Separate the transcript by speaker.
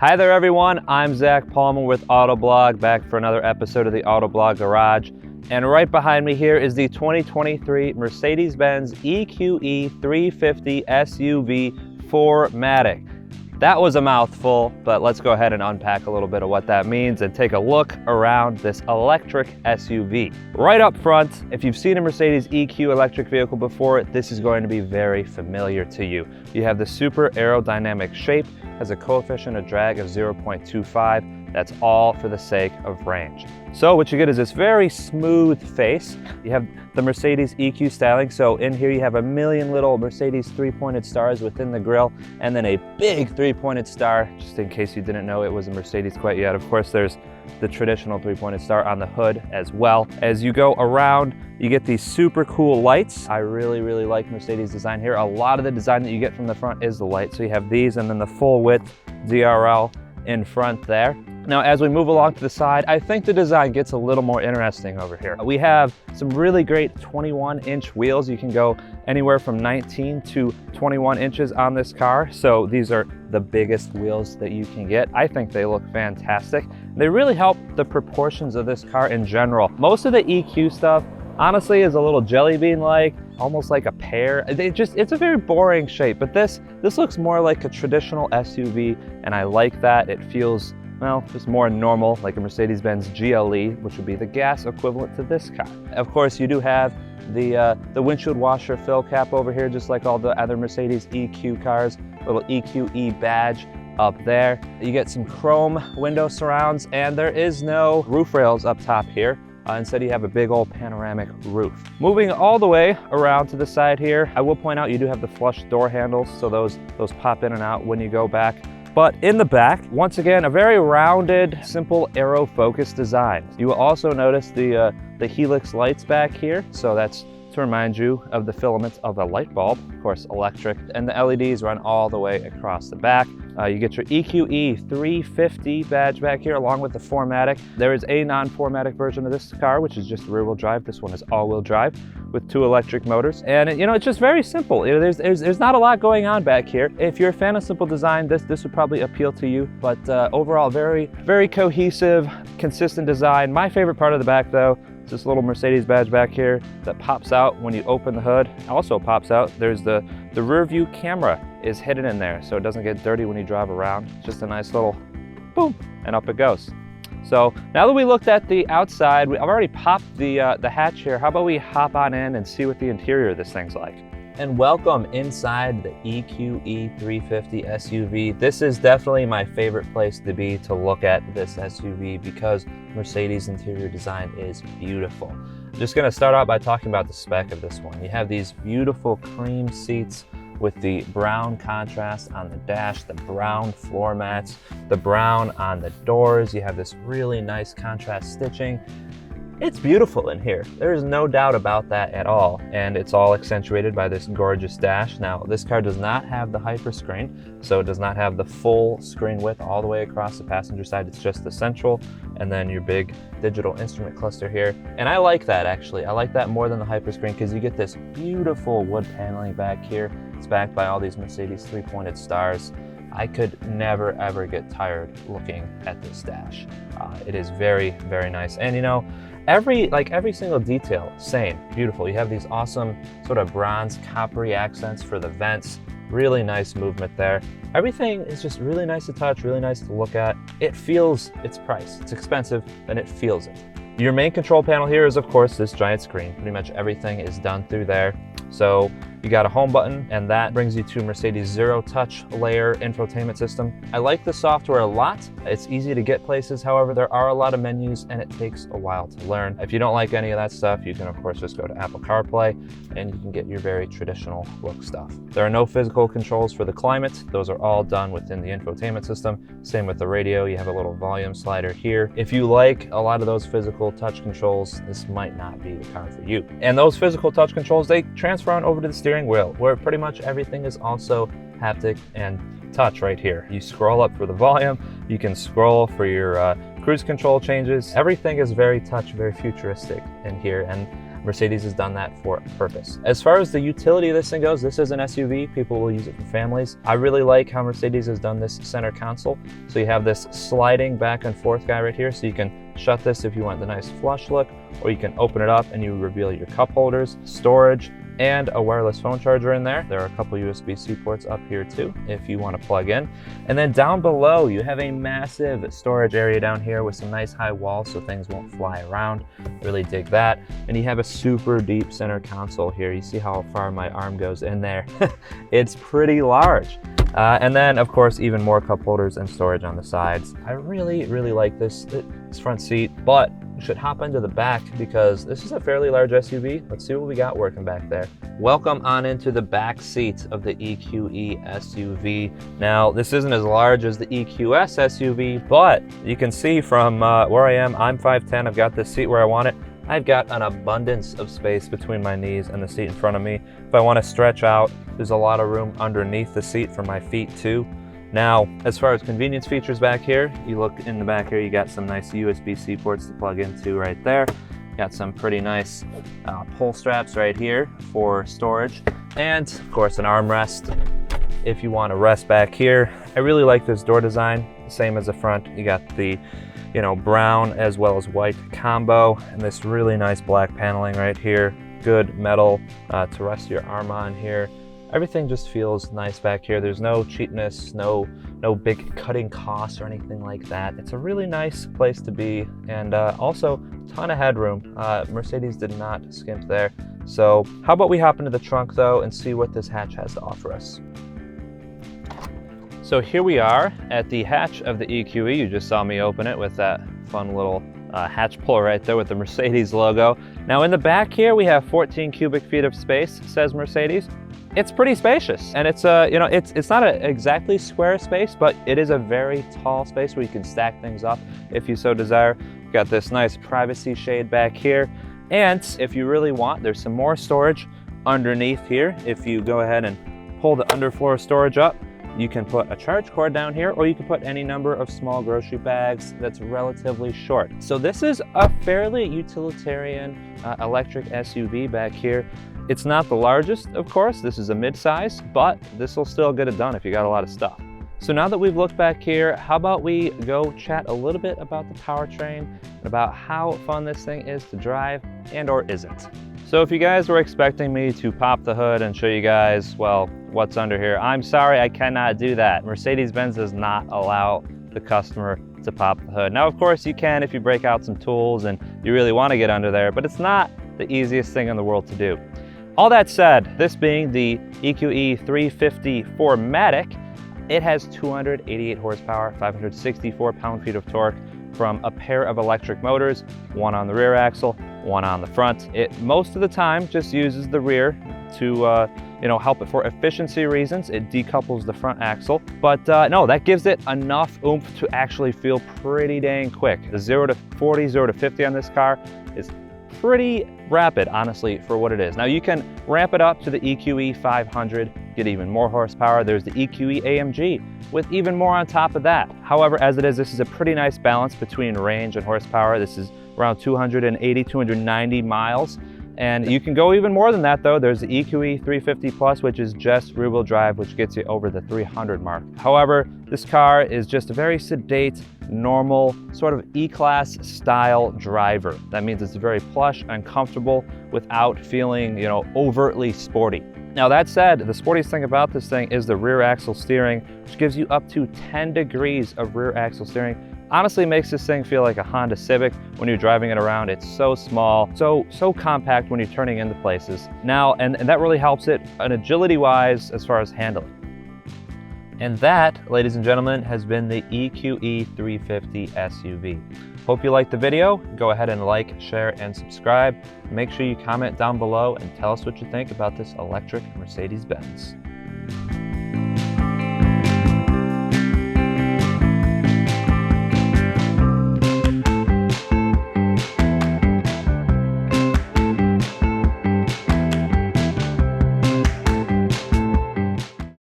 Speaker 1: Hi there everyone, I'm Zach Palmer with Autoblog, back for another episode of the Autoblog Garage. And right behind me here is the 2023 Mercedes-Benz EQE 350 SUV 4Matic. That was a mouthful, but let's go ahead and unpack a little bit of what that means and take a look around this electric SUV. Right up front, if you've seen a Mercedes EQ electric vehicle before, this is going to be very familiar to you. You have the super aerodynamic shape, has a coefficient of drag of 0.25. That's all for the sake of range. So what you get is this very smooth face. You have the Mercedes EQ styling. So in here you have a million little Mercedes three-pointed stars within the grille, and then a big three-pointed star, just in case you didn't know it was a Mercedes quite yet. Of course, there's the traditional three-pointed star on the hood as well. As you go around, you get these super cool lights. I really like Mercedes design here. A lot of the design that you get from the front is the light. So you have these and then the full width DRL in front there. Now, as we move along to the side, I think the design gets a little more interesting over here. We have some really great 21-inch wheels. You can go anywhere from 19 to 21 inches on this car. So these are the biggest wheels that you can get. I think they look fantastic. They really help the proportions of this car in general. Most of the EQ stuff, honestly, is a little jelly bean-like, almost like a pear. It's a very boring shape, but this looks more like a traditional SUV, and I like that. It feels, well, just more normal, like a Mercedes-Benz GLE, which would be the gas equivalent to this car. Of course, you do have the windshield washer fill cap over here, just like all the other Mercedes EQ cars, little EQE badge up there. You get some chrome window surrounds, and there is no roof rails up top here. Instead, you have a big old panoramic roof. Moving all the way around to the side here, I will point out you do have the flush door handles, so those pop in and out when you go back. But in the back, once again, a very rounded, simple aero focus design. You will also notice the helix lights back here, so that's to remind you of the filaments of a light bulb, of course electric, and the LEDs run all the way across the back. You get your EQE 350 badge back here along with the 4Matic. There is a non-4Matic version of this car, which is just rear-wheel drive. This one is all-wheel drive with 2 electric motors. And it's just very simple. There's not a lot going on back here. If you're a fan of simple design, this would probably appeal to you. But overall, very cohesive, consistent design. My favorite part of the back, though, is this little Mercedes badge back here that pops out when you open the hood. Also pops out, there's the rear view camera is hidden in there, so it doesn't get dirty when you drive around. Just a nice little boom, and up it goes. So now that we looked at the outside, I've already popped the hatch here. How about we hop on in and see what the interior of this thing's like? And welcome inside the EQE 350 SUV. This is definitely my favorite place to be to look at this SUV because Mercedes interior design is beautiful. I'm just gonna start out by talking about the spec of this one. You have these beautiful cream seats with the brown contrast on the dash, the brown floor mats, the brown on the doors. You have this really nice contrast stitching. It's beautiful in here. There is no doubt about that at all. And it's all accentuated by this gorgeous dash. Now, this car does not have the hyper screen, so it does not have the full screen width all the way across the passenger side. It's just the central, and then your big digital instrument cluster here. And I like that, actually. I like that more than the hyper screen because you get this beautiful wood paneling back here. It's backed by all these Mercedes three-pointed stars. I could never ever get tired looking at this dash. It is very nice. And every single detail, same, beautiful. You have these awesome sort of bronze coppery accents for the vents. Really nice movement there. Everything is just really nice to touch, really nice to look at. It feels its price. It's expensive, and it feels it. Your main control panel here is, of course, this giant screen. Pretty much everything is done through there. So you got a home button, and that brings you to Mercedes Zero Touch Layer infotainment system. I like the software a lot. It's easy to get places. However, there are a lot of menus, and it takes a while to learn. If you don't like any of that stuff, you can, of course, just go to Apple CarPlay, and you can get your very traditional look stuff. There are no physical controls for the climate. Those are all done within the infotainment system. Same with the radio. You have a little volume slider here. If you like a lot of those physical touch controls, this might not be the car for you. And those physical touch controls, they transfer on over to the steering wheel, where pretty much everything is also haptic and touch right here. You scroll up for the volume, you can scroll for your cruise control changes. Everything is very touch, very futuristic in here, and Mercedes has done that for a purpose. As far as the utility of this thing goes, this is an SUV. People will use it for families. I really like how Mercedes has done this center console. So you have this sliding back and forth guy right here. So you can shut this if you want the nice flush look, or you can open it up and you reveal your cup holders, storage, and a wireless phone charger in there. There are a couple USB-C ports up here too if you want to plug in. And then down below you have a massive storage area down here with some nice high walls so things won't fly around. Really dig that. And you have a super deep center console here. You see how far my arm goes in there. It's pretty large. And then of course even more cup holders and storage on the sides. I really like this front seat, but we should hop into the back because this is a fairly large SUV. Let's see what we got working back there. Welcome on into the back seat of the EQE SUV. Now, this isn't as large as the EQS SUV, but you can see from where I am, I'm 5'10", I've got this seat where I want it. I've got an abundance of space between my knees and the seat in front of me. If I want to stretch out, there's a lot of room underneath the seat for my feet too. Now, as far as convenience features back here, you look in the back here, you got some nice USB-C ports to plug into right there. Got some pretty nice pull straps right here for storage. And of course an armrest if you want to rest back here. I really like this door design, same as the front. You got the brown as well as white combo, and this really nice black paneling right here. Good metal to rest your arm on here. Everything just feels nice back here. There's no cheapness, no big cutting costs or anything like that. It's a really nice place to be, and also a ton of headroom. Mercedes did not skimp there. So how about we hop into the trunk though and see what this hatch has to offer us. So here we are at the hatch of the EQE. You just saw me open it with that fun little hatch pull right there with the Mercedes logo. Now in the back here we have 14 cubic feet of space, says Mercedes. It's pretty spacious, and it's it's not an exactly square space, but it is a very tall space where you can stack things up if you so desire. Got this nice privacy shade back here, and if you really want, there's some more storage underneath here. If you go ahead and pull the underfloor storage up, you can put a charge cord down here, or you can put any number of small grocery bags that's relatively short. So this is a fairly utilitarian electric SUV back here. It's not the largest, of course. This is a mid-size, but this will still get it done if you got a lot of stuff. So now that we've looked back here, how about we go chat a little bit about the powertrain and about how fun this thing is to drive and or isn't. So if you guys were expecting me to pop the hood and show you guys, well, what's under here, I'm sorry, I cannot do that. Mercedes-Benz does not allow the customer to pop the hood. Now, of course, you can if you break out some tools and you really want to get under there, but it's not the easiest thing in the world to do. All that said, this being the EQE 350 4Matic, it has 288 horsepower, 564 pound-feet of torque from a pair of electric motors, one on the rear axle, one on the front. It most of the time just uses the rear to help it for efficiency reasons. It decouples the front axle, but no, that gives it enough oomph to actually feel pretty dang quick. The 0 to 40, 0 to 50 on this car is pretty rapid, honestly, for what it is. Now you can ramp it up to the EQE 500, get even more horsepower. There's the EQE AMG with even more on top of that. However, as it is, this is a pretty nice balance between range and horsepower. This is around 280, 290 miles. And you can go even more than that though. There's the EQE 350 Plus, which is just rear-wheel drive, which gets you over the 300 mark. However, this car is just a very sedate, normal, sort of E-Class style driver. That means it's very plush and comfortable without feeling, overtly sporty. Now that said, the sportiest thing about this thing is the rear axle steering, which gives you up to 10 degrees of rear axle steering. Honestly makes this thing feel like a Honda Civic when you're driving it around. It's so small, so compact when you're turning into places. Now, and that really helps it agility-wise as far as handling. And that, ladies and gentlemen, has been the EQE 350 SUV. Hope you liked the video. Go ahead and like, share, and subscribe. Make sure you comment down below and tell us what you think about this electric Mercedes-Benz.